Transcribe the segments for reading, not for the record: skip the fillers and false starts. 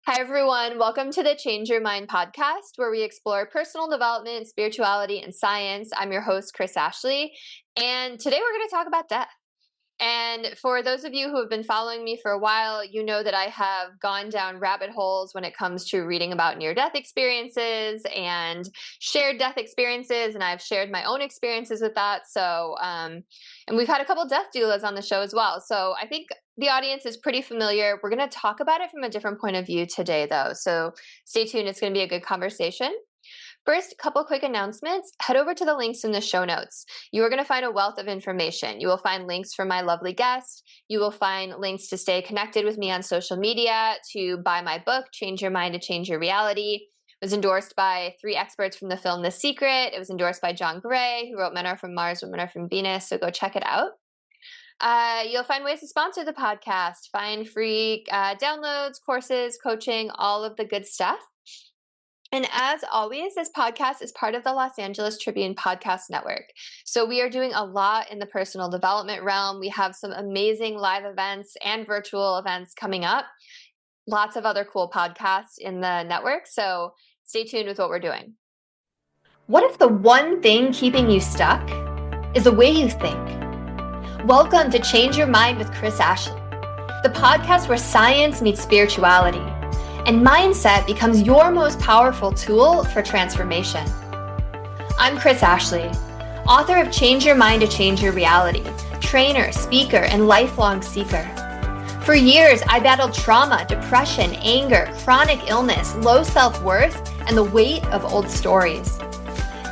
Hi, everyone. Welcome to the Change Your Mind podcast, where we explore personal development, spirituality, and science. I'm your host, Chris Ashley, and today we're going to talk about death. And for those of you who have been following me for a while, you know that I have gone down rabbit holes when it comes to reading about near-death experiences and shared death experiences, and I've shared my own experiences with that. And we've had a couple death doulas on the show as well. So I think the audience is pretty familiar. We're going to talk about it from a different point of view today, though. So stay tuned. It's going to be a good conversation. First, a couple quick announcements. Head over to the links in the show notes. You are going to find a wealth of information. You will find links for my lovely guest. You will find links to stay connected with me on social media, to buy my book, Change Your Mind to Change Your Reality. It was endorsed by 3 experts from the film The Secret. It was endorsed by John Gray, who wrote Men Are From Mars, Women Are From Venus. So go check it out. You'll find ways to sponsor the podcast, find free downloads, courses, coaching, all of the good stuff. And as always, this podcast is part of the Los Angeles Tribune Podcast Network. So we are doing a lot in the personal development realm. We have some amazing live events and virtual events coming up. Lots of other cool podcasts in the network. So stay tuned with what we're doing. What if the one thing keeping you stuck is the way you think? Welcome to Change Your Mind with Chris Ashley, the podcast where science meets spirituality and mindset becomes your most powerful tool for transformation. I'm Chris Ashley, author of Change Your Mind to Change Your Reality, trainer, speaker, and lifelong seeker. For years, I battled trauma, depression, anger, chronic illness, low self-worth, and the weight of old stories.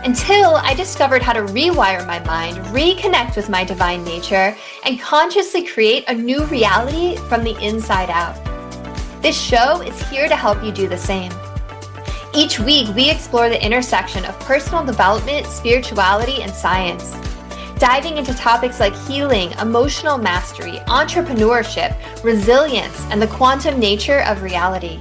Until I discovered how to rewire my mind, reconnect with my divine nature, and consciously create a new reality from the inside out. This show is here to help you do the same. Each week, we explore the intersection of personal development, spirituality, and science, diving into topics like healing, emotional mastery, entrepreneurship, resilience, and the quantum nature of reality.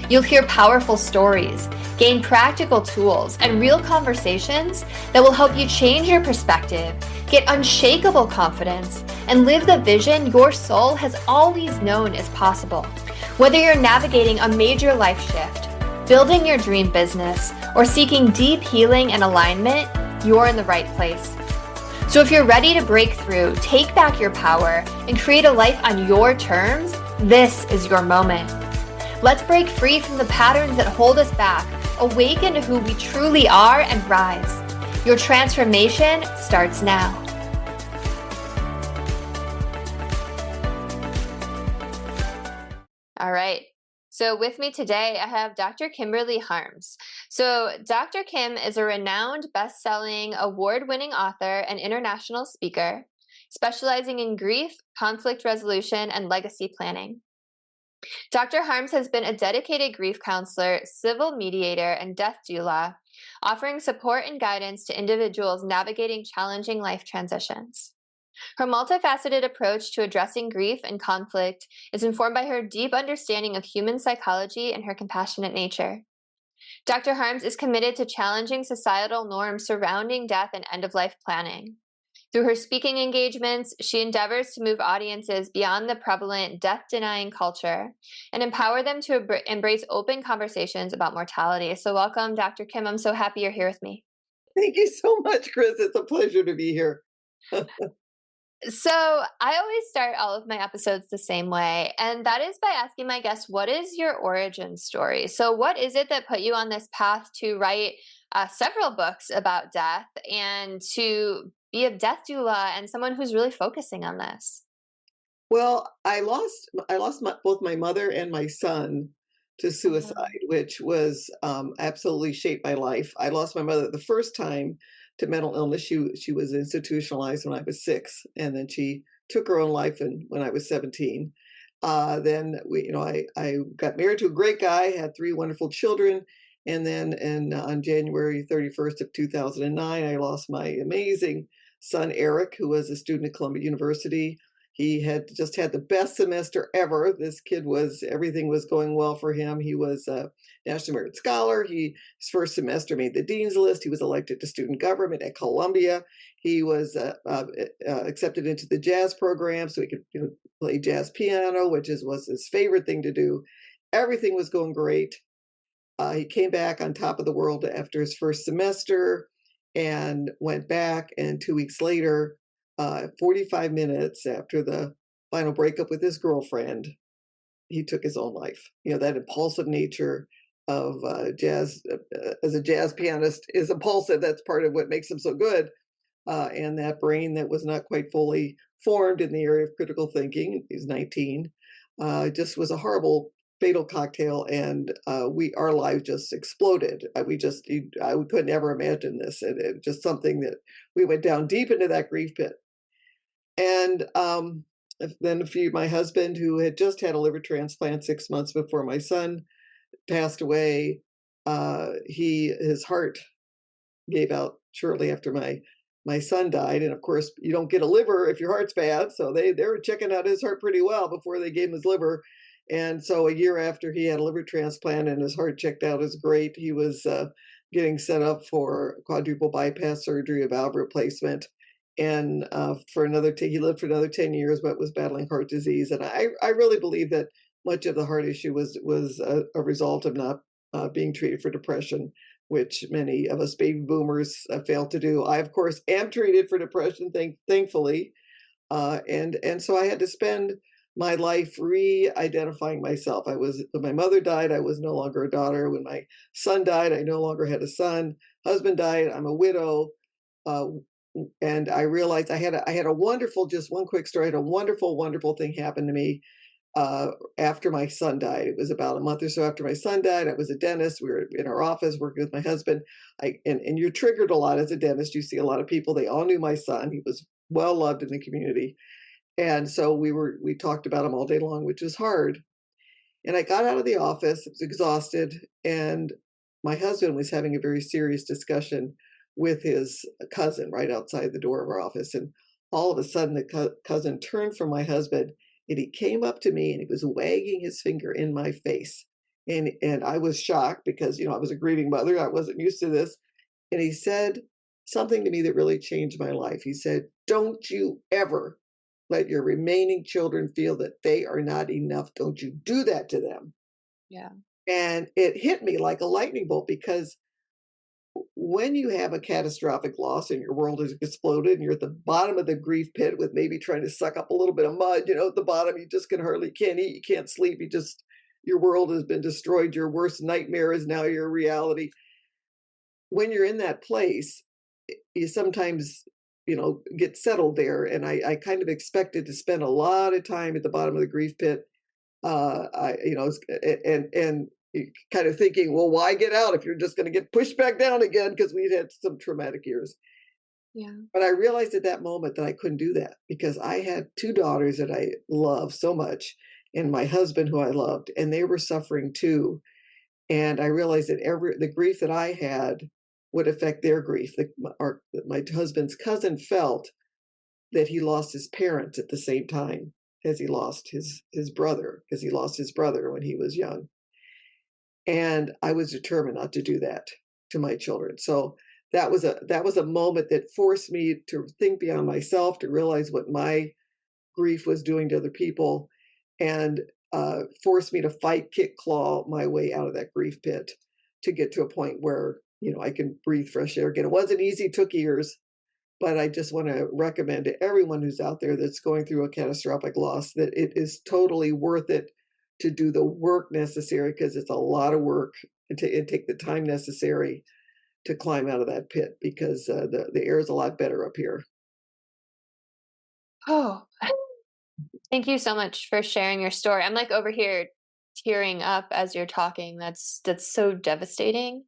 You'll hear powerful stories, gain practical tools, and real conversations that will help you change your perspective, get unshakable confidence, and live the vision your soul has always known is possible. Whether you're navigating a major life shift, building your dream business, or seeking deep healing and alignment, you're in the right place. So if you're ready to break through, take back your power, and create a life on your terms, this is your moment. Let's break free from the patterns that hold us back, awaken to who we truly are, and rise. Your transformation starts now. All right. So with me today, I have Dr. Kimberly Harms. So Dr. Kim is a renowned Bestselling Award-winning author and international speaker, specializing in grief, conflict resolution, and legacy planning. Dr. Harms has been a dedicated grief counselor, civil mediator, and death doula, offering support and guidance to individuals navigating challenging life transitions. Her multifaceted approach to addressing grief and conflict is informed by her deep understanding of human psychology and her compassionate nature. Dr. Harms is committed to challenging societal norms surrounding death and end-of-life planning. Through her speaking engagements, she endeavors to move audiences beyond the prevalent death-denying culture and empower them to embrace open conversations about mortality. So welcome, Dr. Kim. I'm so happy you're here with me. Thank you so much, Chris. It's a pleasure to be here. So I always start all of my episodes the same way, and that is by asking my guests, what is your origin story? So what is it that put you on this path to write several books about death and to be a death doula and someone who's really focusing on this? Well, I lost both my mother and my son to suicide, which was absolutely shaped my life. I lost my mother the first time to mental illness. She was institutionalized when I was 6, and then she took her own life when I was 17. Then I got married to a great guy, had 3 wonderful children, and then on January 31st of 2009, I lost my amazing son Eric, who was a student at Columbia University. He had just had the best semester ever. This kid everything was going well for him. He was a National Merit Scholar. His first semester made the dean's list. He was elected to student government at Columbia. He was accepted into the jazz program so he could play jazz piano, which was his favorite thing to do. everything was going great. He came back on top of the world after his first semester and went back. And 2 weeks later, 45 minutes after the final breakup with his girlfriend, he took his own life. That impulsive nature of jazz, as a jazz pianist, is impulsive. That's part of what makes him so good. And that brain that was not quite fully formed in the area of critical thinking, he's 19, just was a horrible fatal cocktail, and our lives just exploded. We couldn't ever imagine this, and it was just something that we went down deep into that grief pit. And then my husband, who had just had a liver transplant 6 months before my son passed away, his heart gave out shortly after my son died. And of course, you don't get a liver if your heart's bad. So they were checking out his heart pretty well before they gave him his liver. And so a year after he had a liver transplant and his heart checked out as great, he was getting set up for quadruple bypass surgery, a valve replacement. And he lived for another 10 years, but was battling heart disease. And I really believe that much of the heart issue was a result of not being treated for depression, which many of us baby boomers failed to do. I, of course, am treated for depression, thankfully. And so I had to spend my life re-identifying myself. When my mother died, I was no longer a daughter. When my son died, I no longer had a son. Husband died, I'm a widow. And I realized I had a wonderful, just one quick story, I had a wonderful, wonderful thing happen to me after my son died. It was about a month or so after my son died. I was a dentist. We were in our office working with my husband. And you're triggered a lot as a dentist. You see a lot of people. They all knew my son. He was well loved in the community. And so we talked about him all day long, which was hard. And I got out of the office, I was exhausted, and my husband was having a very serious discussion with his cousin right outside the door of our office. And all of a sudden, the cousin turned from my husband, and he came up to me and he was wagging his finger in my face. And I was shocked because, I was a grieving mother. I wasn't used to this. And he said something to me that really changed my life. He said, "Don't you ever let your remaining children feel that they are not enough. Don't you do that to them." Yeah. And it hit me like a lightning bolt, because when you have a catastrophic loss and your world has exploded and you're at the bottom of the grief pit with maybe trying to suck up a little bit of mud, at the bottom, you just can't eat, you can't sleep, your world has been destroyed. Your worst nightmare is now your reality. When you're in that place, you sometimes, get settled there. And I kind of expected to spend a lot of time at the bottom of the grief pit. And kind of thinking, well, why get out if you're just going to get pushed back down again? Because we'd had some traumatic years. Yeah. But I realized at that moment that I couldn't do that, because I had two daughters that I love so much, and my husband who I loved, and they were suffering too. And I realized that the grief that I had would affect their grief. My husband's cousin felt that he lost his parents at the same time as he lost his brother, because he lost his brother when he was young. And I was determined not to do that to my children. So that was a moment that forced me to think beyond myself, to realize what my grief was doing to other people, and forced me to fight, kick, claw my way out of that grief pit to get to a point where, I can breathe fresh air again. It wasn't easy, it took years, but I just want to recommend to everyone who's out there that's going through a catastrophic loss that it is totally worth it to do the work necessary, because it's a lot of work, and take the time necessary to climb out of that pit, because the air is a lot better up here. Oh, thank you so much for sharing your story. I'm like over here tearing up as you're talking. That's so devastating.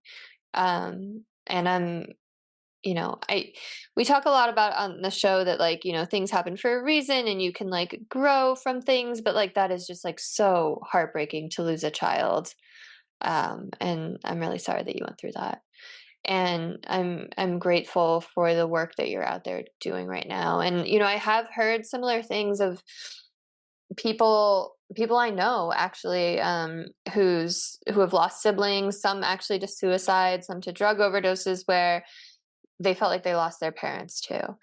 And we talk a lot about on the show that, like, things happen for a reason and you can like grow from things, but like that is just like so heartbreaking to lose a child. And I'm really sorry that you went through that. And I'm grateful for the work that you're out there doing right now. And I have heard similar things of people I know, actually, who have lost siblings, some actually to suicide, some to drug overdoses, where they felt like they lost their parents too.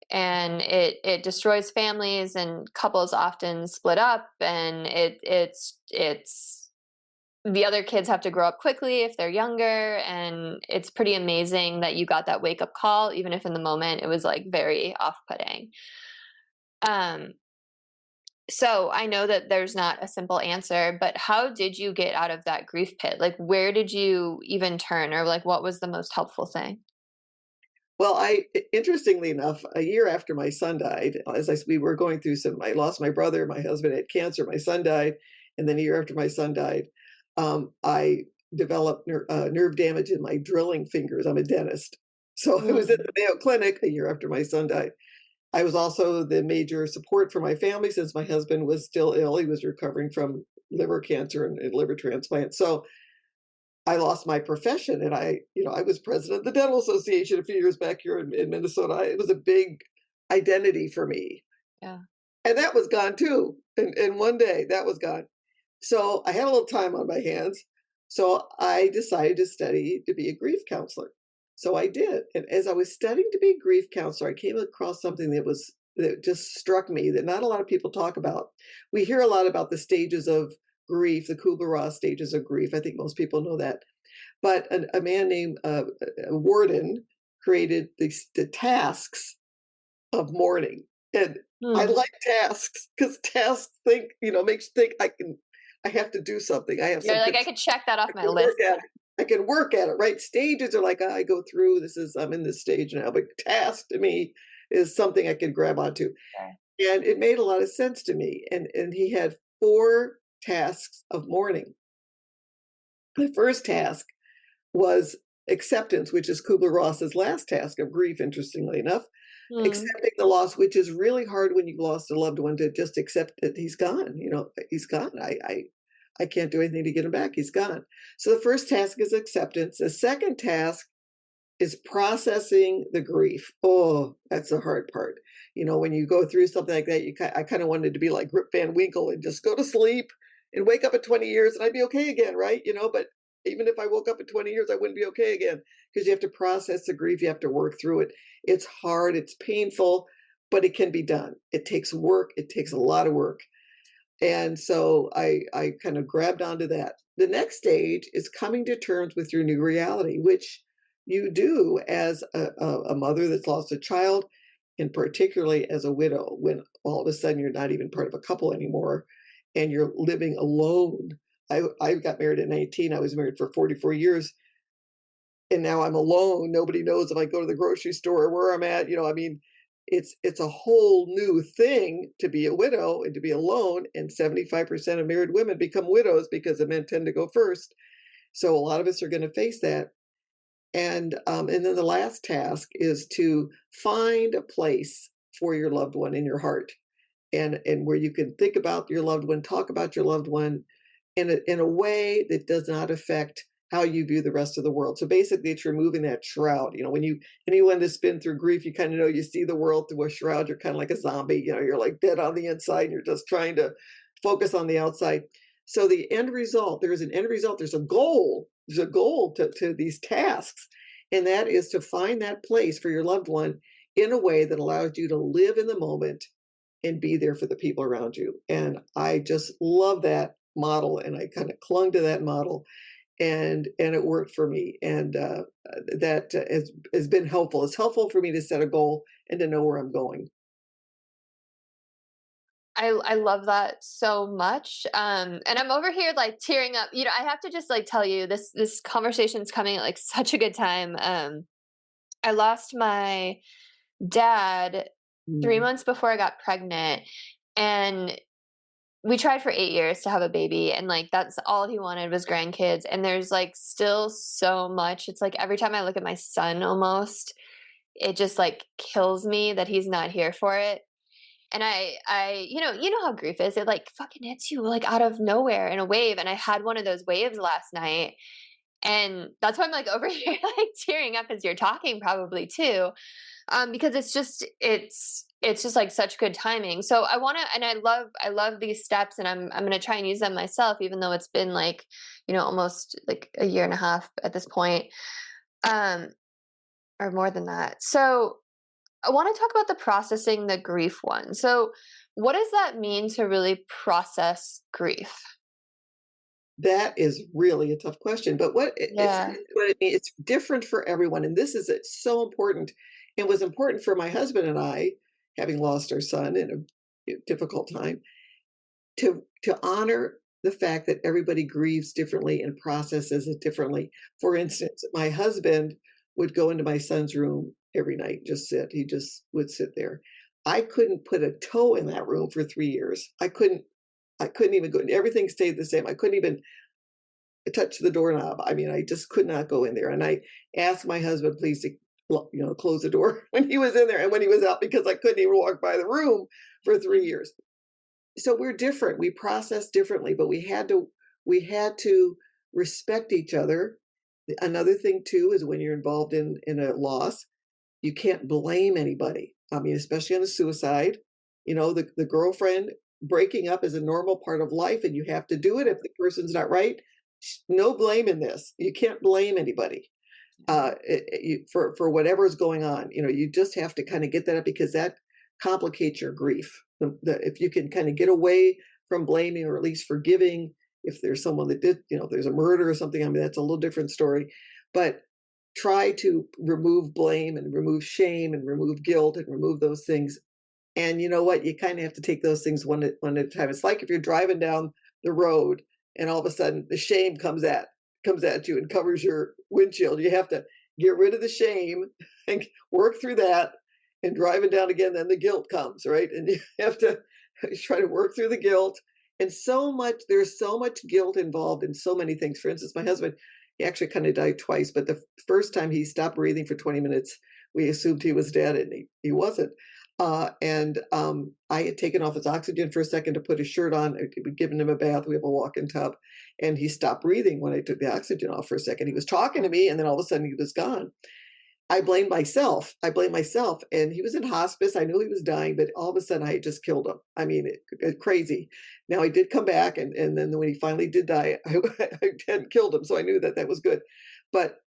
And it destroys families, and couples often split up, and it's the other kids have to grow up quickly if they're younger, and it's pretty amazing that you got that wake up call, even if in the moment it was like very off-putting. Um, so I know that there's not a simple answer, but how did you get out of that grief pit? Like, where did you even turn, or like, what was the most helpful thing? Well, interestingly enough, a year after my son died, we were going through I lost my brother, my husband had cancer, my son died, and then a year after my son died, I developed nerve damage in my drilling fingers. I'm a dentist. So I was at Mm, the Mayo Clinic a year after my son died. I was also the major support for my family since my husband was still ill. He was recovering from liver cancer and liver transplant. So I lost my profession, and I was president of the Dental Association a few years back here in Minnesota. It was a big identity for me, yeah. and that was gone too. In one day, that was gone. So I had a little time on my hands. So I decided to study to be a grief counselor. So I did, and as I was studying to be a grief counselor, I came across something that just struck me that not a lot of people talk about. We hear a lot about the stages of grief, the Kubler-Ross stages of grief. I think most people know that. But a man named Warden created the tasks of mourning, and I Hmm. like tasks because tasks makes you think I have to do something. I have You're some like, I control. could check that off I my can work list. at it. I can work at it, right? Stages are like, I go through. I'm in this stage now, but task to me is something I can grab onto, Okay. and it made a lot of sense to me. And he had 4 tasks of mourning. The first task was acceptance, which is Kubler-Ross's last task of grief, interestingly enough. Hmm. Accepting the loss, which is really hard when you've lost a loved one, to just accept that he's gone. He's gone. I can't do anything to get him back. He's gone. So the first task is acceptance. The second task is processing the grief. Oh, that's the hard part. When you go through something like that, I kind of wanted to be like Rip Van Winkle and just go to sleep and wake up at 20 years and I'd be okay again, right? But even if I woke up at 20 years, I wouldn't be okay again because you have to process the grief. You have to work through it. It's hard, it's painful, but it can be done. It takes work. It takes a lot of work. And so I kind of grabbed onto that. The next stage is coming to terms with your new reality, which you do as a mother that's lost a child, and particularly as a widow, when all of a sudden you're not even part of a couple anymore and you're living alone. I got married at 19. I was married for 44 years, and now I'm alone. Nobody knows if I go to the grocery store or where I'm at. I mean, it's a whole new thing to be a widow and to be alone. And 75% of married women become widows because the men tend to go first. So a lot of us are going to face that. And then the last task is to find a place for your loved one in your heart, and where you can think about your loved one, talk about your loved one in a way that does not affect how you view the rest of the world. So basically, it's removing that shroud. When anyone that's been through grief, you kind of know you see the world through a shroud. You're kind of like a zombie. You're like dead on the inside, and you're just trying to focus on the outside. So the end result, there is an end result. There's a goal. There's a goal to these tasks, and that is to find that place for your loved one in a way that allows you to live in the moment and be there for the people around you. And I just love that model, and I kind of clung to that model, and it worked for me. And that has been helpful. It's helpful for me to set a goal and to know where I'm going. I love that so much. And I'm over here like tearing up. I have to just like tell you this conversation's coming at like such a good time. I lost my dad 3 Mm. months before I got pregnant, and we tried for 8 years to have a baby, and like that's all he wanted was grandkids. And there's like still so much. It's like every time I look at my son almost, it just like kills me that he's not here for it. And you know how grief is. It like fucking hits you like out of nowhere in a wave. And I had one of those waves last night. And that's why I'm like over here like tearing up as you're talking probably too. Because it's just like such good timing. So I want to, and I love these steps, and I'm going to try and use them myself, even though it's been like, almost like a year and a half at this point. Um, or more than that. So I want to talk about the processing the grief one. So, what does that mean to really process grief? That is really a tough question, but Yeah. it's different for everyone, and this is it's so important. It was important for my husband and I, having lost our son in a difficult time, to honor the fact that everybody grieves differently and processes it differently. For instance, my husband would go into my son's room every night, just sit. He just would sit there. I couldn't put a toe in that room for 3 years. I couldn't even go. Everything stayed the same. I couldn't even touch the doorknob. I mean, I just could not go in there. And I asked my husband, please, to close the door when he was in there and when he was out because I couldn't even walk by the room for 3 years. So we're different. We process differently, but we had to respect each other. Another thing too is when you're involved in a loss, you can't blame anybody. I mean, especially on a suicide. The girlfriend breaking up is a normal part of life, and you have to do it if the person's not right. No blame in this. You can't blame anybody for whatever's going on. You just have to kind of get that up because that complicates your grief. If you can kind of get away from blaming or at least forgiving, if there's someone that did, there's a murder or something. I mean, that's a little different story. But try to remove blame and remove shame and remove guilt and remove those things. And you know what? You kind of have to take those things one at a time. It's like if you're driving down the road and all of a sudden the shame comes at you and covers your windshield. You have to get rid of the shame and work through that and drive it down again. Then the guilt comes, right? And you have to try to work through the guilt. And there's so much guilt involved in so many things. For instance, my husband, he actually kind of died twice, but the first time he stopped breathing for 20 minutes, we assumed he was dead, and he wasn't. I had taken off his oxygen for a second to put his shirt on. We'd given him a bath. We have a walk-in tub, and he stopped breathing when I took the oxygen off for a second. He was talking to me, and then all of a sudden he was gone. I blamed myself. And he was in hospice. I knew he was dying, but all of a sudden I had just killed him. I mean, crazy. Now he did come back, and then when he finally did die, I hadn't killed him, so I knew that was good. But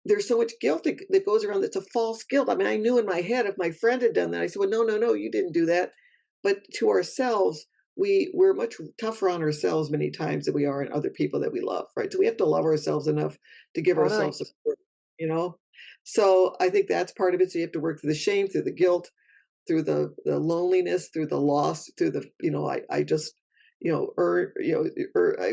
there's so much guilt that goes around that's a false guilt. I mean, I knew in my head if my friend had done that, I said, well, no, no, no, you didn't do that. But to ourselves, we're much tougher on ourselves many times than we are on other people that we love, right? So we have to love ourselves enough to give Totally. ourselves support, you know? So I think that's part of it. So you have to work through the shame, through the guilt, through the loneliness, through the loss, through I just, I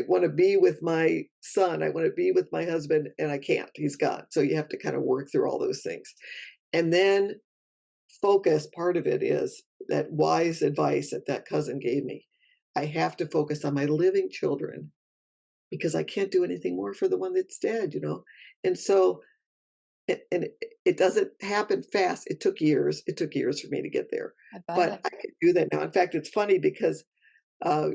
want to be with my son. I want to be with my husband, and I can't. He's gone. So you have to kind of work through all those things. And then focus, part of it is that wise advice that cousin gave me. I have to focus on my living children because I can't do anything more for the one that's dead. And so it doesn't happen fast. It took years. It took years for me to get there, I but bet. I can do that now. In fact, it's funny because uh,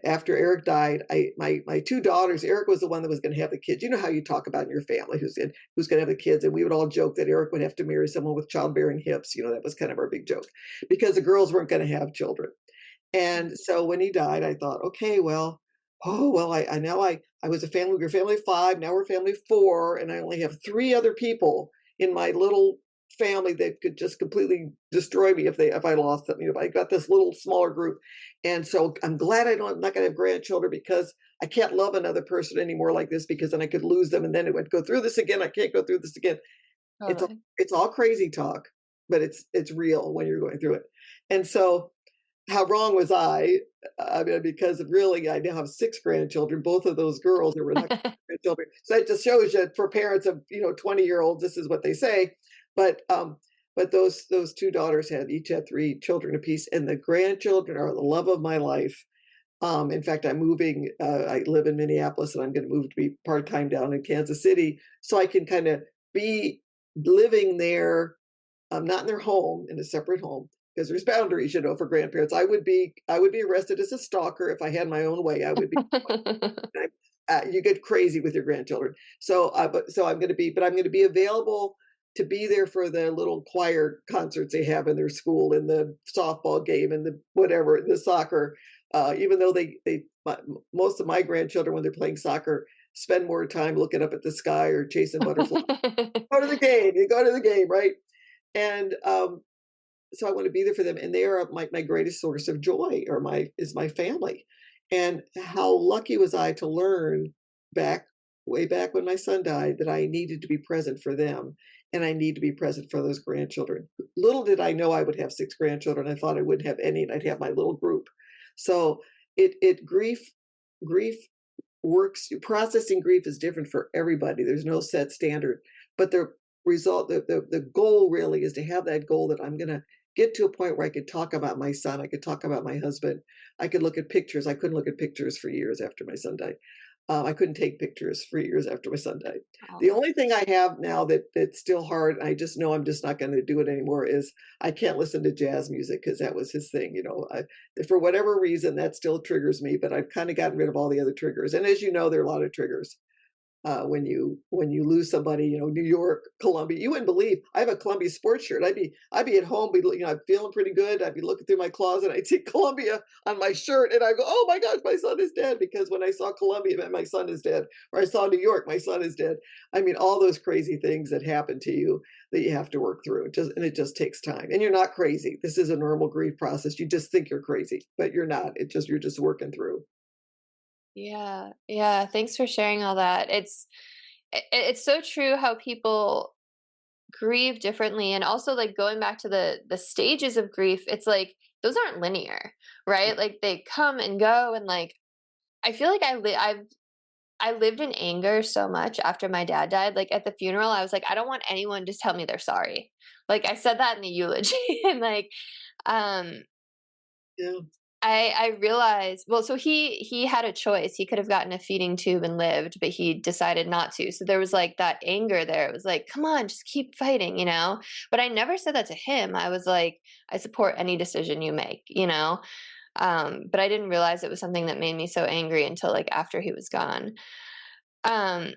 after Eric died, my two daughters. Eric was the one that was going to have the kids. You know how you talk about in your family who's going to have the kids, and we would all joke that Eric would have to marry someone with childbearing hips. That was kind of our big joke because the girls weren't going to have children. And so when he died, I thought, okay, well, oh well, I was we were a family of five, now we're a family of four, and I only have three other people in my little family that could just completely destroy me if I lost them. If I got this little smaller group. And so I'm glad I'm not gonna have grandchildren because I can't love another person anymore like this because then I could lose them and then it would go through this again. I can't go through this again. It's all Totally. it's all crazy talk, but it's real when you're going through it. And so how wrong was I? I mean, because really, I now have six grandchildren. Both of those girls that were not grandchildren. So it just shows you for parents of 20-year-olds, this is what they say. But those two daughters each had three children apiece, and the grandchildren are the love of my life. In fact, I'm moving. I live in Minneapolis, and I'm going to move to be part time down in Kansas City, so I can kind of be living there, not in their home, in a separate home, because there's boundaries, for grandparents. I would be arrested as a stalker if I had my own way. I would be. You get crazy with your grandchildren. But I'm going to be available to be there for the little choir concerts they have in their school, and the softball game, and the whatever, the soccer. Even though most of my grandchildren, when they're playing soccer, spend more time looking up at the sky or chasing butterflies. Go to the game. You go to the game, right? And so I want to be there for them, and they are my greatest source of joy, is my family. And how lucky was I to learn back way back when my son died that I needed to be present for them and I need to be present for those grandchildren. Little did I know I would have 6 grandchildren. I thought I wouldn't have any and I'd have my little group. So it grief works processing grief is different for everybody. There's no set standard. But the result the goal really is to have that goal that I'm going to get to a point where I could talk about my son, I could talk about my husband, I could look at pictures. I couldn't look at pictures for years after my son died. I couldn't take pictures for years after my son died. The Oh, only thing I have now that's still hard, I just know I'm just not going to do it anymore, is I can't listen to jazz music because that was his thing. For whatever reason, that still triggers me. But I've kind of gotten rid of all the other triggers. And as you know, there are a lot of triggers when you lose somebody, New York, Columbia. You wouldn't believe I have a Columbia sports shirt. I'd be at home, I'm feeling pretty good. I'd be looking through my closet. I'd see Columbia on my shirt, and I go, "Oh my gosh, my son is dead!" Because when I saw Columbia, it meant my son is dead, or I saw New York, my son is dead. I mean, all those crazy things that happen to you that you have to work through. It just takes time. And you're not crazy. This is a normal grief process. You just think you're crazy, but you're not. You're just working through. yeah. Yeah. Thanks for sharing all that. It's so true how people grieve differently, and also like going back to the stages of grief, it's like those aren't linear, right? Like they come and go, and like I feel like I lived in anger so much after my dad died. Like at the funeral, I was like, I don't want anyone to tell me they're sorry. Like I said that in the eulogy, and like um Yeah. I realized, well, so he had a choice. He could have gotten a feeding tube and lived, but he decided not to. So there was like that anger there. It was like, come on, just keep fighting, you know? But I never said that to him. I was like, I support any decision you make, you know? But I didn't realize it was something that made me so angry until like after he was gone. Um,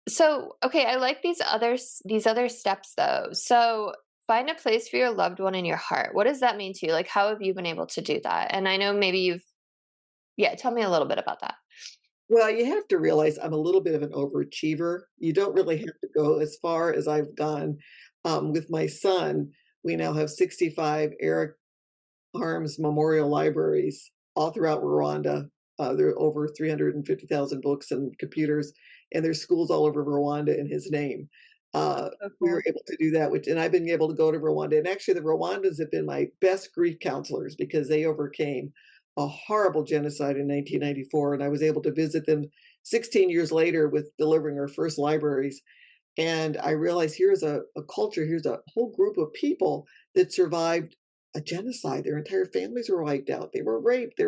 so okay, I like these other steps though. So find a place for your loved one in your heart. What does that mean to you? Like how have you been able to do that? And I know maybe you've yeah, tell me a little bit about that. Well, you have to realize I'm a little bit of an overachiever. You don't really have to go as far as I've gone. With my son, we now have 65 Eric Harms memorial libraries all throughout Rwanda. There are over 350,000 books and computers, and there's schools all over Rwanda in his name. So We were cool. able to do that, and I've been able to go to Rwanda. And actually, the Rwandans have been my best grief counselors because they overcame a horrible genocide in 1994. And I was able to visit them 16 years later with delivering our first libraries. And I realized here's a culture, here's a whole group of people that survived a genocide. Their entire families were wiped out. They were raped.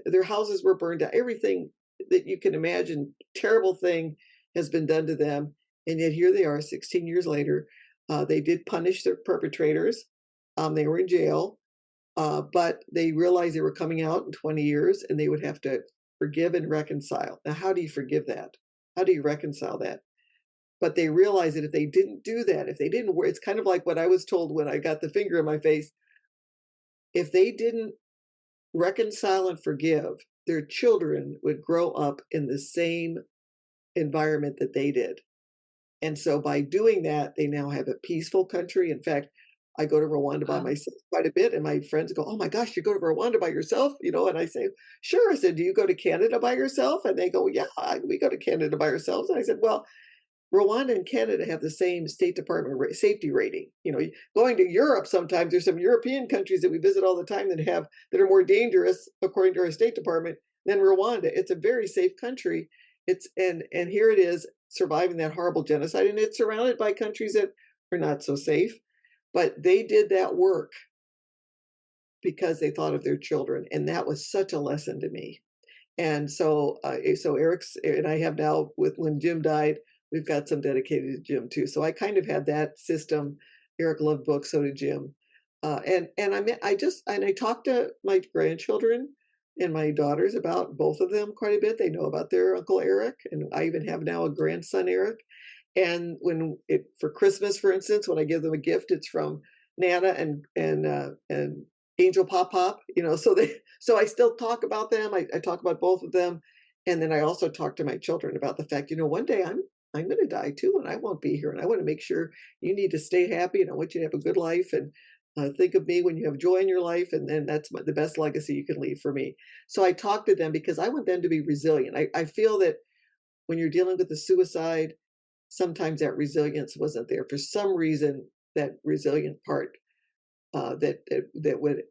Their houses were burned down. Everything that you can imagine, terrible thing has been done to them. And yet here they are 16 years later. They did punish their perpetrators. They were in jail, but they realized they were coming out in 20 years and they would have to forgive and reconcile. Now, how do you forgive that? How do you reconcile that? But they realized that if they didn't do that, if they didn't, it's kind of like what I was told when I got the finger in my face. If they didn't reconcile and forgive, their children would grow up in the same environment that they did. And so by doing that, they now have a peaceful country. In fact, I go to Rwanda by Wow. myself quite a bit, and my friends go, "Oh my gosh, you go to Rwanda by yourself?" And I say, "Sure." I said, "Do you go to Canada by yourself?" And they go, "Yeah, we go to Canada by ourselves." And I said, "Well, Rwanda and Canada have the same State Department safety rating. Going to Europe, sometimes there's some European countries that we visit all the time that are more dangerous, according to our State Department, than Rwanda. It's a very safe country. And here it is surviving that horrible genocide, and it's surrounded by countries that are not so safe. But they did that work because they thought of their children, and that was such a lesson to me. And so Eric's and I have now with when Jim died, we've got some dedicated to Jim too. So I kind of had that system. Eric loved books, so did Jim. And I talk to my grandchildren and my daughters about both of them quite a bit. They know about their Uncle Eric, and I even have now a grandson, Eric. And for Christmas, for instance, when I give them a gift, it's from Nana and Angel Pop Pop. So I still talk about them. I talk about both of them, and then I also talk to my children about the fact, one day I'm going to die too, and I won't be here, and I want to make sure you need to stay happy, and I want you to have a good life, and Think of me when you have joy in your life, and then that's the best legacy you can leave for me. So I talked to them because I want them to be resilient. I feel that when you're dealing with a suicide, sometimes that resilience wasn't there. For some reason, that resilient part that would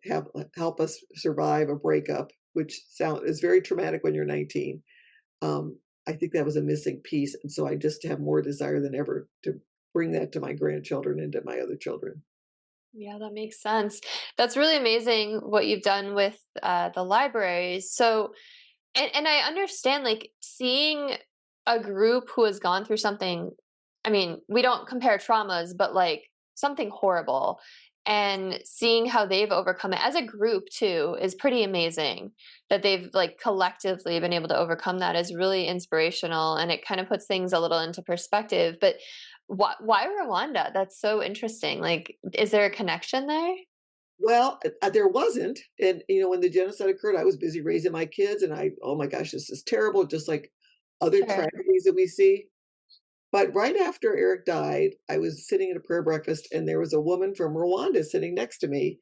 help us survive a breakup, which is very traumatic when you're 19. I think that was a missing piece, and so I just have more desire than ever to bring that to my grandchildren and to my other children. Yeah, that makes sense. That's really amazing what you've done with the libraries. So, and I understand, like, seeing a group who has gone through something. I mean, we don't compare traumas, but like something horrible, and seeing how they've overcome it as a group too is pretty amazing. That they've like collectively been able to overcome that is really inspirational, and it kind of puts things a little into perspective. But why Rwanda? That's so interesting. Like, is there a connection there? Well, there wasn't, and when the genocide occurred, I was busy raising my kids, and oh my gosh, this is terrible, just like other Sure. tragedies that we see. But right after Eric died, I was sitting at a prayer breakfast, and there was a woman from Rwanda sitting next to me,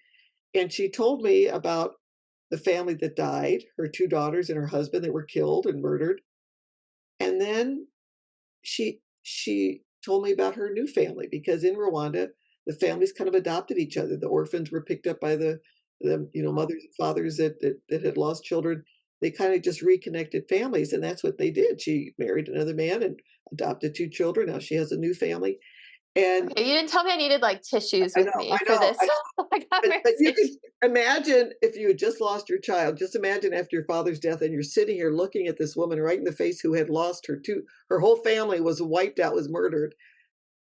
and she told me about the family that died, her two daughters and her husband that were killed and murdered. And then she told me about her new family because in Rwanda, the families kind of adopted each other. The orphans were picked up by the mothers and fathers that had lost children. They kind of just reconnected families, and that's what they did. She married another man and adopted two children. Now she has a new family, and Okay, you didn't tell me I needed like tissues I with know, me I for know. this like But you can conversation. imagine if you had just lost your child. Just imagine after your father's death, and you're sitting here looking at this woman right in the face who had lost her whole family was wiped out, was murdered,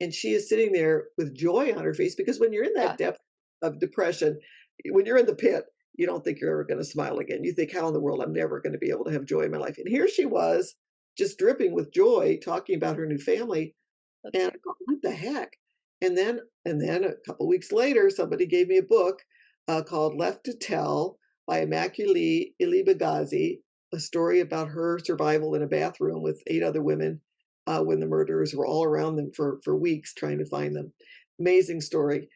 and she is sitting there with joy on her face because when you're in that Yeah. depth of depression, when you're in the pit, you don't think you're ever going to smile again. You think, how in the world I'm never going to be able to have joy in my life. And here she was, just dripping with joy, talking about her new family. That's And so I go, "What the heck?" And then a couple weeks later, somebody gave me a book, called Left to Tell by Immaculée Ilibagazi, a story about her survival in a bathroom with 8 other women, when the murderers were all around them for weeks trying to find them. Amazing story.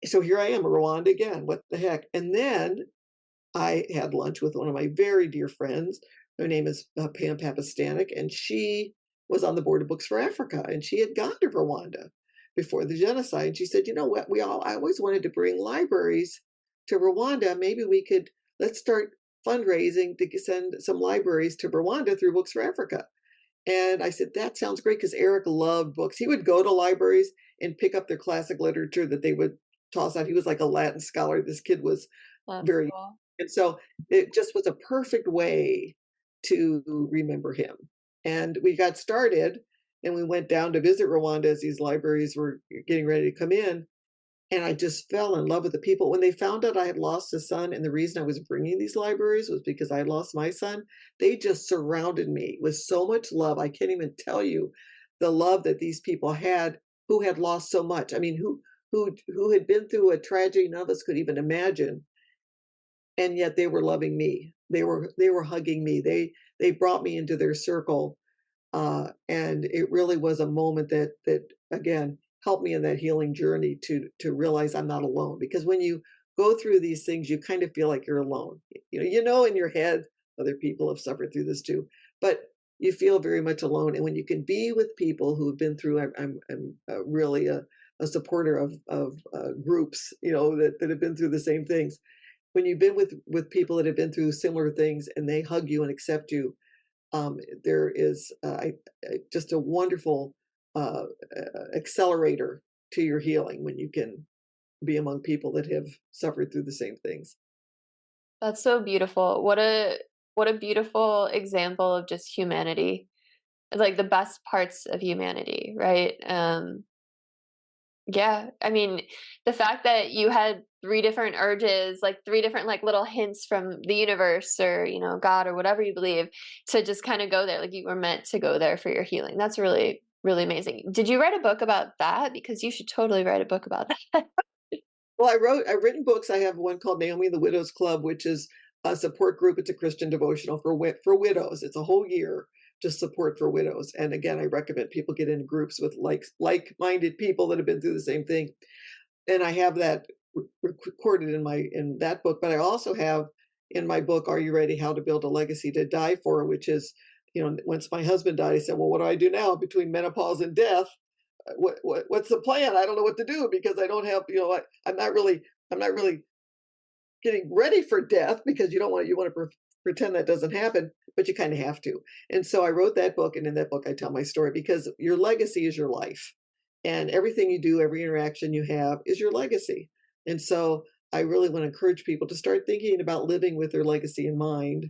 So here I am, Rwanda again, what the heck? And then I had lunch with one of my very dear friends. Her name is Pam Papastanik, and she was on the board of Books for Africa, and she had gone to Rwanda before the genocide. She said, "You know what? I always wanted to bring libraries to Rwanda. Maybe let's start fundraising to send some libraries to Rwanda through Books for Africa." And I said, "That sounds great," because Eric loved books. He would go to libraries and pick up their classic literature that they would toss out. He was like a Latin scholar. This kid was that's very, cool. and so it just was a perfect way to remember him. And we got started, and we went down to visit Rwanda as these libraries were getting ready to come in. And I just fell in love with the people. When they found out I had lost a son, and the reason I was bringing these libraries was because I had lost my son, they just surrounded me with so much love. I can't even tell you the love that these people had who had lost so much. I mean, who had been through a tragedy none of us could even imagine, and yet they were loving me. They were hugging me. They brought me into their circle, and it really was a moment that again helped me in that healing journey to realize I'm not alone. Because when you go through these things, you kind of feel like you're alone. You know in your head other people have suffered through this too, but you feel very much alone. And when you can be with people who have been through, I'm really a supporter of groups, that have been through the same things. When you've been with people that have been through similar things and they hug you and accept you, there is just a wonderful accelerator to your healing when you can be among people that have suffered through the same things. That's so beautiful. What a beautiful example of just humanity. Like the best parts of humanity, right? Yeah, I mean, the fact that you had 3 different urges, like 3 different like little hints from the universe or, God or whatever you believe to just kind of go there, like you were meant to go there for your healing. That's really, really amazing. Did you write a book about that? Because you should totally write a book about that. Well, I've written books. I have one called Naomi and the Widows Club, which is a support group. It's a Christian devotional for widows. It's a whole year just support for widows. And again, I recommend people get in groups with like-minded people that have been through the same thing. And I have that recorded in that book. But I also have in my book, Are You Ready? How to Build a Legacy to Die For, which is, once my husband died, I said, well, what do I do now between menopause and death? What's the plan? I don't know what to do because I don't have, I'm not really getting ready for death because you want to pretend that doesn't happen, but you kind of have to. And so I wrote that book, and in that book I tell my story because your legacy is your life, and everything you do, every interaction you have is your legacy. And so I really want to encourage people to start thinking about living with their legacy in mind.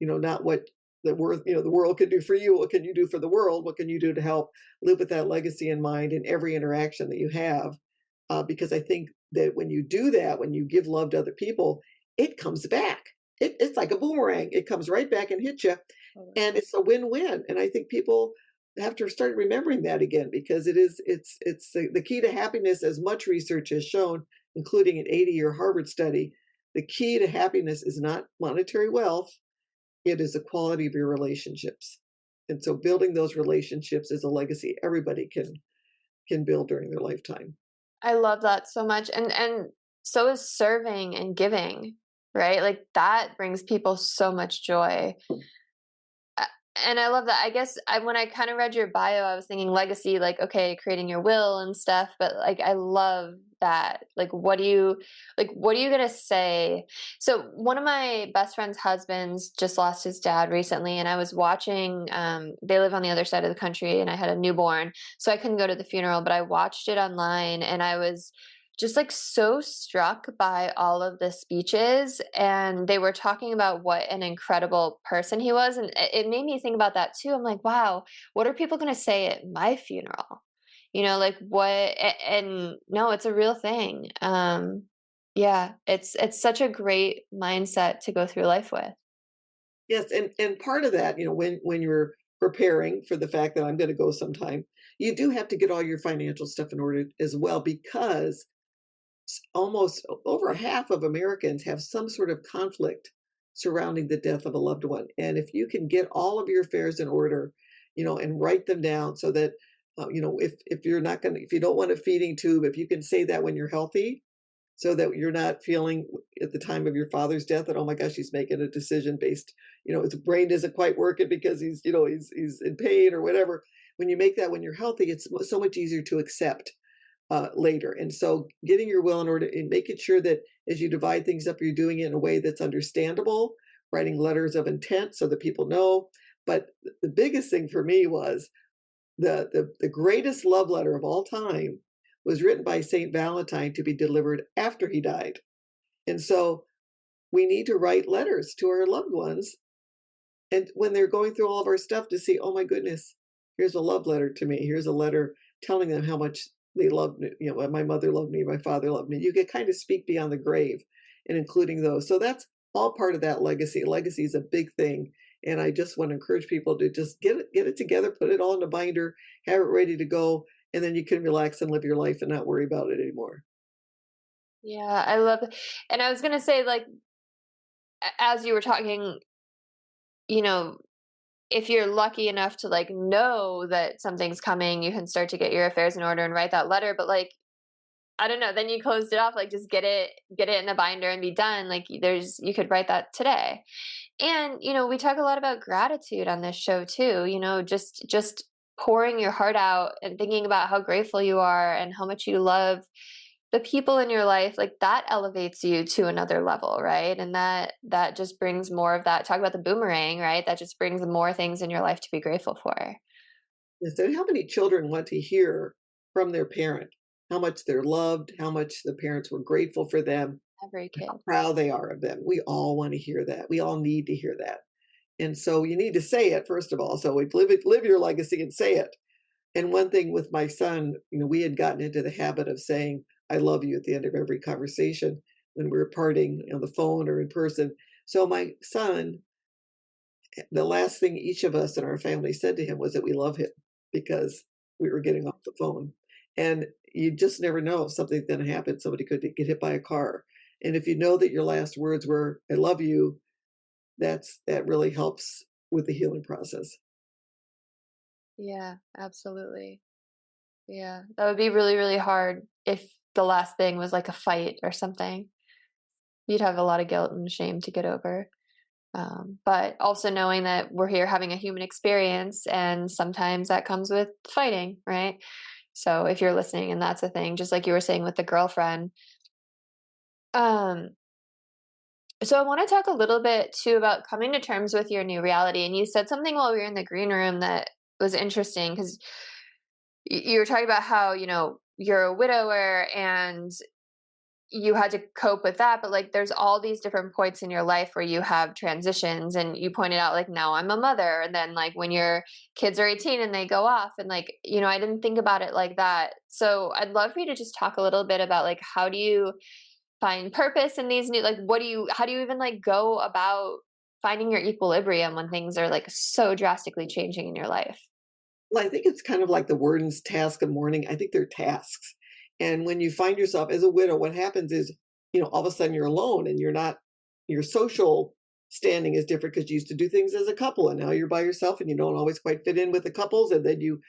Not what the world can do for you. What can you do for the world? What can you do to help live with that legacy in mind in every interaction that you have? Because I think that when you do that, when you give love to other people, it comes back. It's like a boomerang. It comes right back and hits you, and it's a win-win. And I think people have to start remembering that again because it's the key to happiness. As much research has shown, including an 80-year Harvard study, the key to happiness is not monetary wealth; it is the quality of your relationships. And so, building those relationships is a legacy everybody can build during their lifetime. I love that so much. And so is serving and giving, right? Like that brings people so much joy. And I love that. I guess when I kind of read your bio, I was thinking legacy, like, okay, creating your will and stuff, but like, I love that. Like, what are you going to say? So one of my best friend's husbands just lost his dad recently, and I was watching, they live on the other side of the country, and I had a newborn, so I couldn't go to the funeral, but I watched it online, and I was just like so struck by all of the speeches, and they were talking about what an incredible person he was, and it made me think about that too. I'm like, wow, what are people going to say at my funeral? Like what? And no, it's a real thing. Yeah, it's such a great mindset to go through life with. Yes, and part of that, when you're preparing for the fact that I'm going to go sometime, you do have to get all your financial stuff in order as well because almost over half of Americans have some sort of conflict surrounding the death of a loved one. And if you can get all of your affairs in order, and write them down so that, if you're not going to, if you don't want a feeding tube, if you can say that when you're healthy, so that you're not feeling at the time of your father's death that, oh my gosh, he's making a decision based, his brain isn't quite working because he's in pain or whatever. When you make that when you're healthy, it's so much easier to accept later. And so getting your will in order and making sure that as you divide things up, you're doing it in a way that's understandable, writing letters of intent so that people know. But the biggest thing for me was the greatest love letter of all time was written by Saint Valentine to be delivered after he died. And so we need to write letters to our loved ones. And when they're going through all of our stuff to see, oh my goodness, here's a love letter to me. Here's a letter telling them how much they loved me. My mother loved me, my father loved me. You can kind of speak beyond the grave and including those. So that's all part of that legacy. Legacy is a big thing. And I just want to encourage people to just get it together, put it all in a binder, have it ready to go, and then you can relax and live your life and not worry about it anymore. Yeah, I love it. And I was going to say, like, as you were talking, you know, if you're lucky enough to like know that something's coming, you can start to get your affairs in order and write that letter. But like, I don't know, then you closed it off, like just get it in a binder and be done. Like you could write that today. And, we talk a lot about gratitude on this show too, just pouring your heart out and thinking about how grateful you are and how much you love the people in your life. Like that elevates you to another level, right? And that just brings more of that. Talk about the boomerang, right? That just brings more things in your life to be grateful for. Yes, and how many children want to hear from their parent how much they're loved, how much the parents were grateful for them, Every kid. how proud they are of them. We all want to hear that. We all need to hear that. And so you need to say it, first of all. So live your legacy and say it. And one thing with my son, we had gotten into the habit of saying, I love you at the end of every conversation when we were parting on the phone or in person. So my son, the last thing each of us in our family said to him was that we love him because we were getting off the phone. And you just never know if something's going to happen. Somebody could get hit by a car. And if you know that your last words were, I love you, that really helps with the healing process. Yeah, absolutely. Yeah. That would be really, really hard if the last thing was like a fight or something, you'd have a lot of guilt and shame to get over. But also knowing that we're here having a human experience, and sometimes that comes with fighting, right? So if you're listening and that's a thing, just like you were saying with the girlfriend. Um, so I want to talk a little bit too about coming to terms with your new reality. And you said something while we were in the green room that was interesting because you were talking about how, you're a widower and you had to cope with that, but like there's all these different points in your life where you have transitions, and you pointed out like now I'm a mother, and then like when your kids are 18 and they go off, and like I didn't think about it like that. So I'd love for you to just talk a little bit about like how do you find purpose in these new, like how do you even like go about finding your equilibrium when things are like so drastically changing in your life? Well, I think it's kind of like the word's task of mourning. I think they're tasks. And when you find yourself as a widow, what happens is, all of a sudden you're alone and you're not, your social standing is different because you used to do things as a couple and now you're by yourself and you don't always quite fit in with the couples. And then you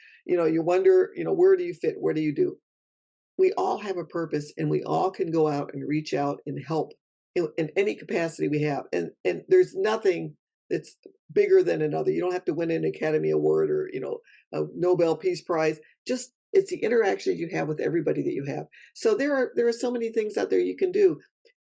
wonder, where do you fit? What do you do? We all have a purpose and we all can go out and reach out and help in any capacity we have. And there's nothing that's bigger than another. You don't have to win an Academy Award or, a Nobel Peace Prize. Just it's the interactions you have with everybody that you have. So there are so many things out there you can do.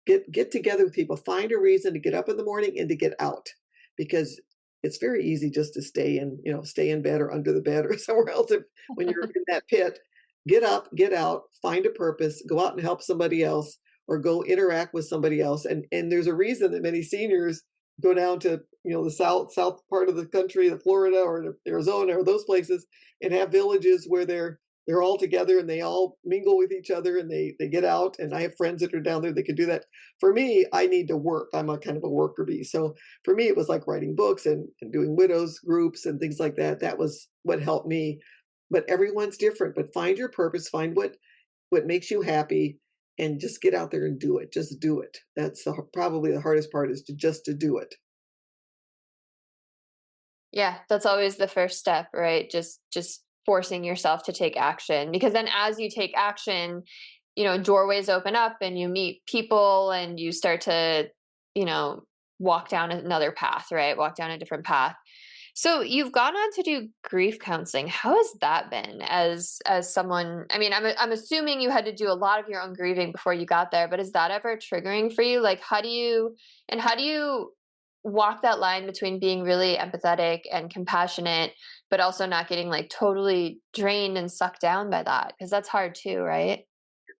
Get together with people, find a reason to get up in the morning and to get out because it's very easy just to stay in bed or under the bed or somewhere else when you're in that pit. Get up, get out, find a purpose, go out and help somebody else or go interact with somebody else. And there's a reason that many seniors go down to, the south part of the country, the Florida or the Arizona or those places and have villages where they're all together and they all mingle with each other and they get out. And I have friends that are down there that can do that. For me, I need to work. I'm a kind of a worker bee. So for me, it was like writing books and doing widows groups and things like that. That was what helped me. But everyone's different. But find your purpose, find what makes you happy, and just get out there and do it. Just do it. That's probably the hardest part is to do it. Yeah, that's always the first step, right? Just forcing yourself to take action, because then as you take action, doorways open up and you meet people and you start to, you know, walk down another path, right? Walk down a different path. So you've gone on to do grief counseling. How has that been as someone? I mean, I'm assuming you had to do a lot of your own grieving before you got there, but is that ever triggering for you? Like, how do you walk that line between being really empathetic and compassionate, but also not getting like totally drained and sucked down by that? Because that's hard too, right?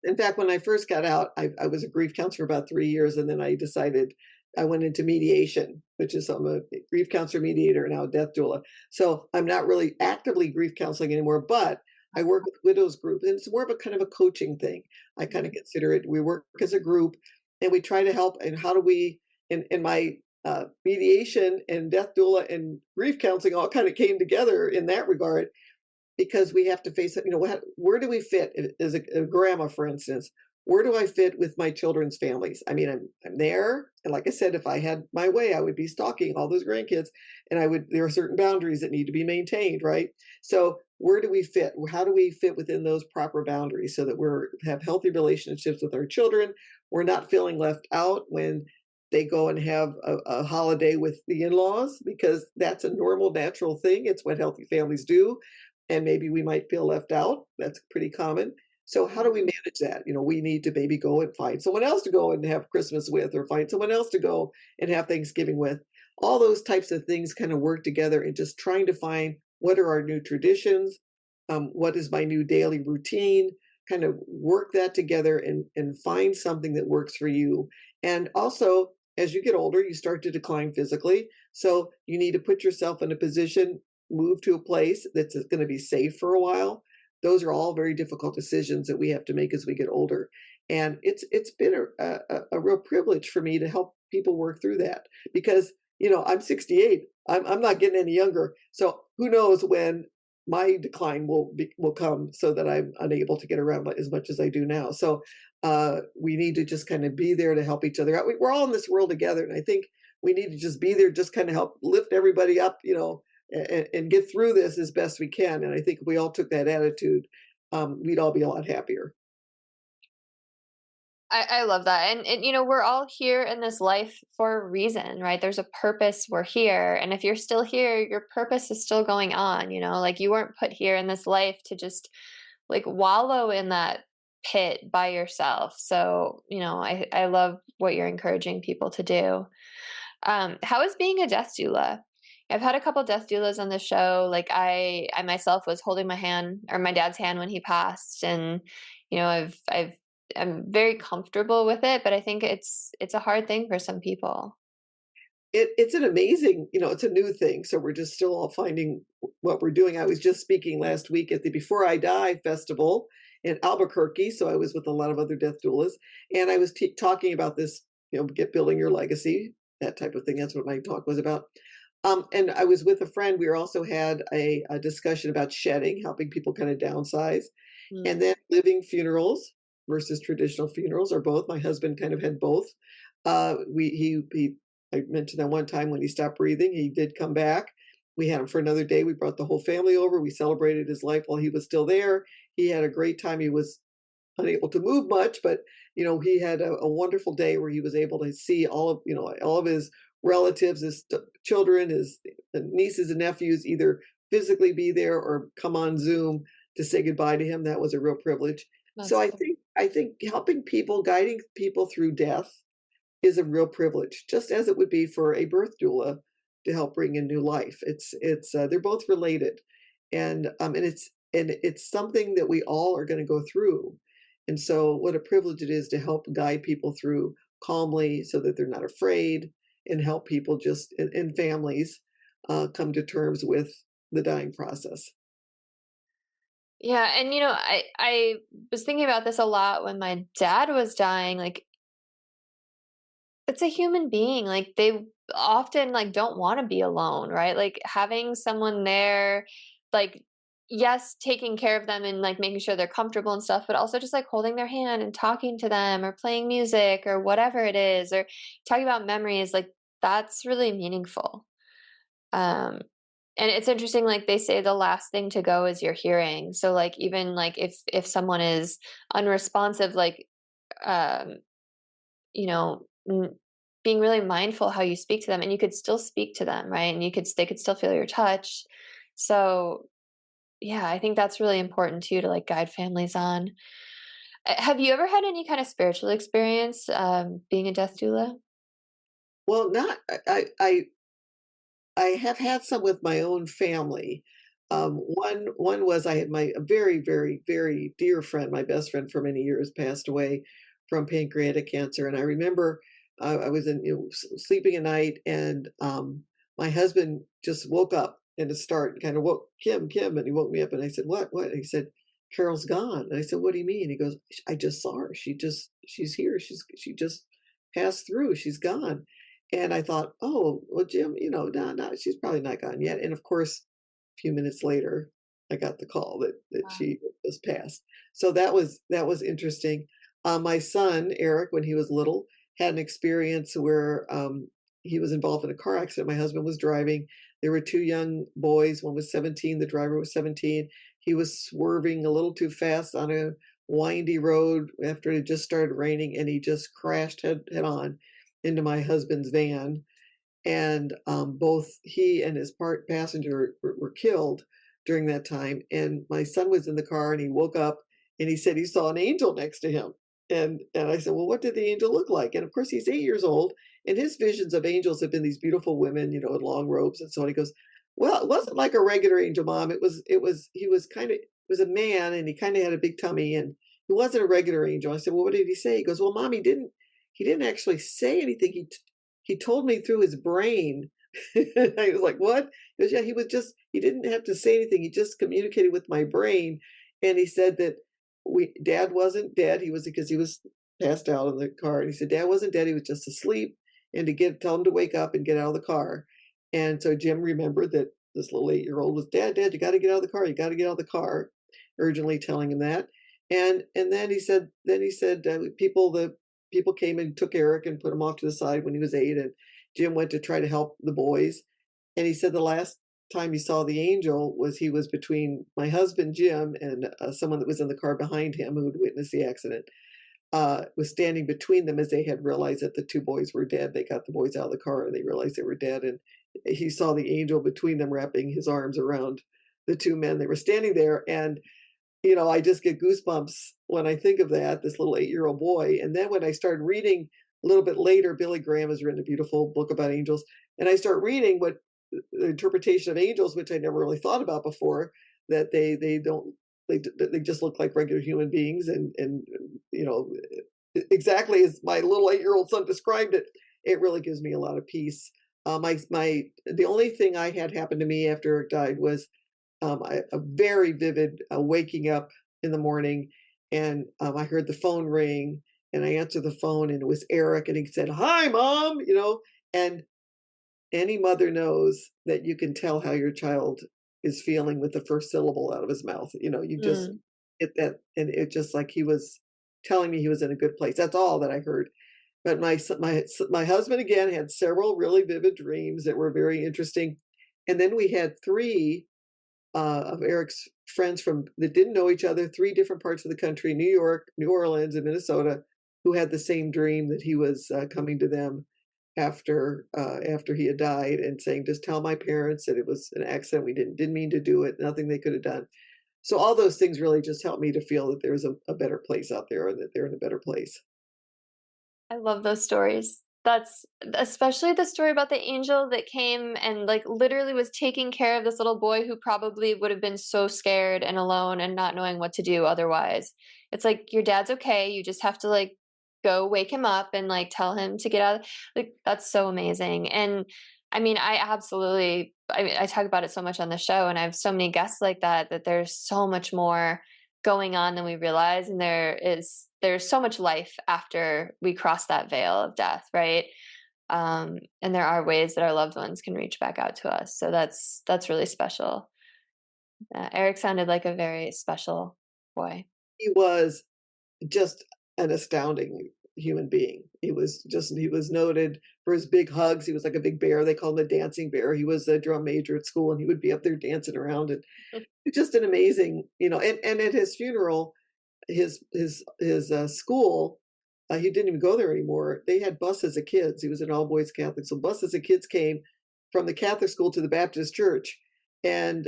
In fact, when I first got out, I was a grief counselor for about 3 years, and then I decided I went into mediation, which is I'm a grief counselor, mediator, and now a death doula. So I'm not really actively grief counseling anymore, but I work with widows group, and it's more of a kind of a coaching thing. I kind of consider it. We work as a group, and we try to help. And how do we? In my mediation and death doula and grief counseling all kind of came together in that regard because we have to face it. Where do we fit as a grandma, for instance? Where do I fit with my children's families? I mean, I'm there, and like I said, if I had my way, I would be stalking all those grandkids, and I would. There are certain boundaries that need to be maintained, right? So where do we fit? How do we fit within those proper boundaries so that we're have healthy relationships with our children? We're not feeling left out when they go and have a holiday with the in-laws because that's a normal, natural thing. It's what healthy families do and maybe we might feel left out. That's pretty common. So how do we manage that? We need to maybe go and find someone else to go and have Christmas with, or find someone else to go and have Thanksgiving with. All those types of things kind of work together and just trying to find what are our new traditions, what is my new daily routine, kind of work that together and find something that works for you. And also, as you get older, you start to decline physically. So you need to put yourself in a position, move to a place that's going to be safe for a while. Those are all very difficult decisions that we have to make as we get older. And it's been a real privilege for me to help people work through that because, I'm 68. I'm not getting any younger. So who knows when my decline will come so that I'm unable to get around as much as I do now. So we need to just kind of be there to help each other out. We're all in this world together. And I think we need to just be there, just kind of help lift everybody up, and get through this as best we can. And I think if we all took that attitude, we'd all be a lot happier. I love that. And, we're all here in this life for a reason, right? There's a purpose we're here. And if you're still here, your purpose is still going on, like you weren't put here in this life to just like wallow in that pit by yourself. So, I love what you're encouraging people to do. How is being a death doula? I've had a couple death doulas on the show. Like I myself was holding my hand or my dad's hand when he passed, and I'm very comfortable with it. But I think it's a hard thing for some people. It's an amazing, it's a new thing. So we're just still all finding what we're doing. I was just speaking last week at the Before I Die festival in Albuquerque. So I was with a lot of other death doulas, and I was talking about this, get building your legacy, that type of thing. That's what my talk was about. And I was with a friend. We also had a discussion about shedding, helping people kind of downsize, and Mm. then living funerals versus traditional funerals, or both. My husband kind of had both. He I mentioned that one time when he stopped breathing, he did come back. We had him for another day. We brought the whole family over. We celebrated his life while he was still there. He had a great time. He was unable to move much, but he had a wonderful day where he was able to see all of his relatives, his children, his nieces and nephews, either physically be there or come on Zoom to say goodbye to him. That was a real privilege. So That's I think helping people, guiding people through death is a real privilege, just as it would be for a birth doula to help bring in new life. It's they're both related, and it's something that we all are going to go through. And so, what a privilege it is to help guide people through calmly, so that they're not afraid, and help people just in families come to terms with the dying process. Yeah, and I was thinking about this a lot when my dad was dying. Like it's a human being. Like they often like don't want to be alone, right? Like having someone there, like yes, taking care of them and like making sure they're comfortable and stuff, but also just like holding their hand and talking to them or playing music or whatever it is, or talking about memories, like that's really meaningful. Um and it's interesting, like they say the last thing to go is your hearing. So like even like if someone is unresponsive, like um you know, being really mindful how you speak to them, and you could still speak to them, right? And they could still feel your touch. So, yeah, I think that's really important too to like guide families on. Have you ever had any kind of spiritual experience being a death doula? Well, not I have had some with my own family. One was I had a very, very, very dear friend, my best friend for many years, passed away from pancreatic cancer, and I remember I was sleeping at night, and my husband just woke up and to start kind of woke Kim, and he woke me up, and I said, what? And he said, Carol's gone. And I said, what do you mean? He goes, I just saw her. She's here. She just passed through. She's gone. And I thought, "Oh, well, Jim, no, no, she's probably not gone yet." And of course, a few minutes later, I got the call that Wow. she was passed. So that was interesting. My son, Eric, when he was little, had an experience where he was involved in a car accident. My husband was driving. There were two young boys. One was 17. The driver was 17. He was swerving a little too fast on a windy road after it had just started raining, and he just crashed head on into my husband's van, and both he and his passenger were killed during that time. And my son was in the car, and he woke up, and he said he saw an angel next to him. And I said, well, what did the angel look like? And of course, he's 8 years old, and his visions of angels have been these beautiful women, in long robes and so on. He goes, well, it wasn't like a regular angel, Mom. He was kind of, it was a man, and he kind of had a big tummy, and he wasn't a regular angel. I said, well, what did he say? He goes, well, Mom, he didn't actually say anything. He told me through his brain. I was like, what? He goes, yeah, he didn't have to say anything. He just communicated with my brain. And he said that Dad wasn't dead. Because he was passed out in the car. And he said, Dad wasn't dead. He was just asleep. And tell him to wake up and get out of the car. And so Jim remembered that this little 8-year-old was, Dad, you got to get out of the car. You got to get out of the car, urgently telling him that. And then he said, the people came and took Eric and put him off to the side when he was 8, and Jim went to try to help the boys. And he said the last time he saw the angel he was between my husband Jim and someone that was in the car behind him who had witnessed the accident. was standing between them as they had realized that the two boys were dead. They got the boys out of the car and they realized they were dead. And he saw the angel between them wrapping his arms around the two men. They were standing there. And, I just get goosebumps when I think of that, this little 8-year-old boy. And then when I started reading a little bit later, Billy Graham has written a beautiful book about angels. And I start reading what the interpretation of angels, which I never really thought about before, that they don't they just look like regular human beings, and exactly as my little 8-year-old son described it. It really gives me a lot of peace. My the only thing I had happen to me after Eric died was a very vivid waking up in the morning, and I heard the phone ring, and I answered the phone, and it was Eric, and he said, "Hi, Mom," and any mother knows that you can tell how your child is feeling with the first syllable out of his mouth. You just Mm. get that, and it just like he was telling me he was in a good place. That's all that I heard. But my husband again had several really vivid dreams that were very interesting, and then we had three of Eric's friends from that didn't know each other, three different parts of the country: New York, New Orleans, and Minnesota, who had the same dream that he was coming to them after he had died, and saying, "Just tell my parents that it was an accident. We didn't mean to do it. Nothing they could have done." So all those things really just helped me to feel that there's a better place out there, and that they're in a better place. I love those stories. That's especially the story about the angel that came and like literally was taking care of this little boy who probably would have been so scared and alone and not knowing what to do otherwise. It's like your dad's okay. You just have to like go wake him up and like tell him to get out. Like that's so amazing. And I mean, I talk about it so much on the show and I have so many guests like that there's so much more going on than we realize, and there's so much life after we cross that veil of death, right? And there are ways that our loved ones can reach back out to us, so that's really special. Eric sounded like a very special boy. He was just an astounding human being. He was noted for his big hugs. He was like a big bear. They called him the dancing bear. He was a drum major at school, and he would be up there dancing around, and just an amazing, and at his funeral, his school, he didn't even go there anymore. They had buses of kids. He was an all boys Catholic, so buses of kids came from the Catholic school to the Baptist church, and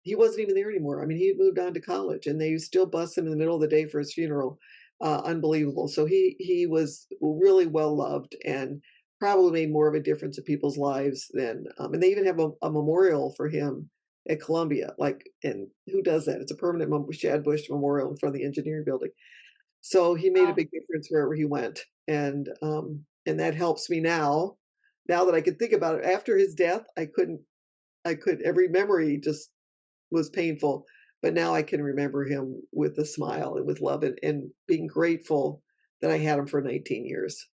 he wasn't even there anymore. I mean, he moved on to college, and they still bus him in the middle of the day for his funeral. Unbelievable. So he was really well loved, and probably made more of a difference in people's lives than. And they even have a memorial for him at Columbia. Like, and who does that? It's a permanent Shad Bush Memorial in front of the engineering building. So he made a Wow. big difference wherever he went, and that helps me now. Now that I can think about it, after his death, I could every memory just was painful, but now I can remember him with a smile and with love, and being grateful that I had him for 19 years.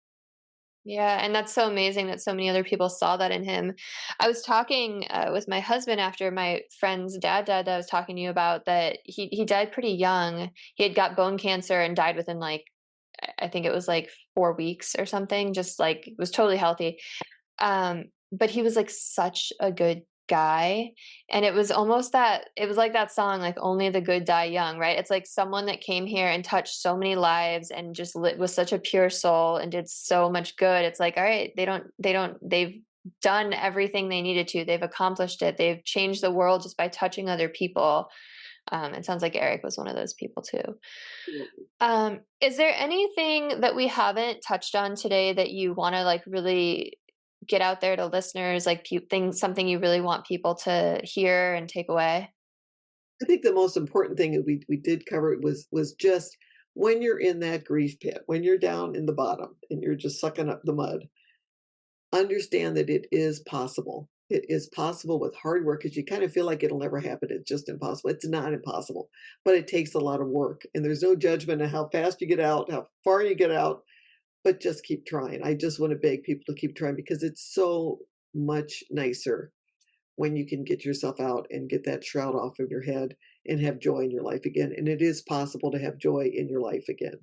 Yeah, and that's so amazing that so many other people saw that in him. I was talking with my husband after my friend's dad died that I was talking to you about, that he died pretty young. He had got bone cancer and died within like I think it was like 4 weeks or something. Just like was totally healthy. But he was like such a good guy. And it was like that song, like Only the Good Die Young, right? It's like someone that came here and touched so many lives and just was such a pure soul and did so much good. It's like, all right, they've done everything they needed to. They've accomplished it. They've changed the world just by touching other people. It sounds like Eric was one of those people too. Is there anything that we haven't touched on today that you want to like really get out there to listeners, like something you really want people to hear and take away? I think the most important thing that we did cover was just when you're in that grief pit, when you're down in the bottom and you're just sucking up the mud, understand that it is possible. It is possible with hard work, because you kind of feel like it'll never happen. It's just impossible. It's not impossible, but it takes a lot of work. And there's no judgment of how fast you get out, how far you get out, but just keep trying. I just want to beg people to keep trying, because it's so much nicer when you can get yourself out and get that shroud off of your head and have joy in your life again. And it is possible to have joy in your life again.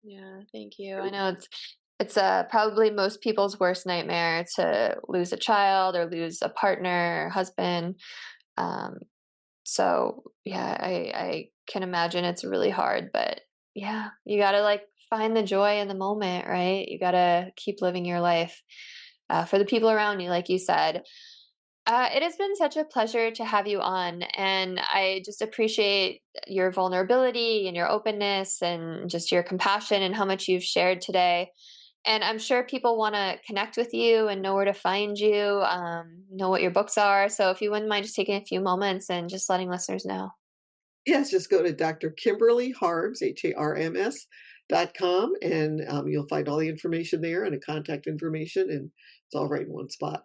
Yeah, thank you. I know it's probably most people's worst nightmare to lose a child or lose a partner or husband. Um, so yeah, I can imagine it's really hard, but Yeah, you gotta like find the joy in the moment, right? You gotta keep living your life for the people around you, like you said. It has been such a pleasure to have you on, and I just appreciate your vulnerability and your openness and just your compassion and how much you've shared today. And I'm sure people want to connect with you and know where to find you, know what your books are. So if you wouldn't mind just taking a few moments and just letting listeners know. Yes, just go to Dr. Kimberly Harms, HARMS.com, and you'll find all the information there and the contact information, and it's all right in one spot.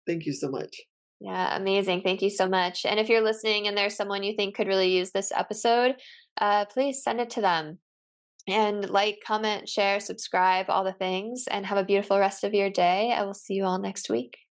Thank you so much. Yeah, amazing. Thank you so much. And if you're listening and there's someone you think could really use this episode, please send it to them. And like, comment, share, subscribe, all the things, and have a beautiful rest of your day. I will see you all next week.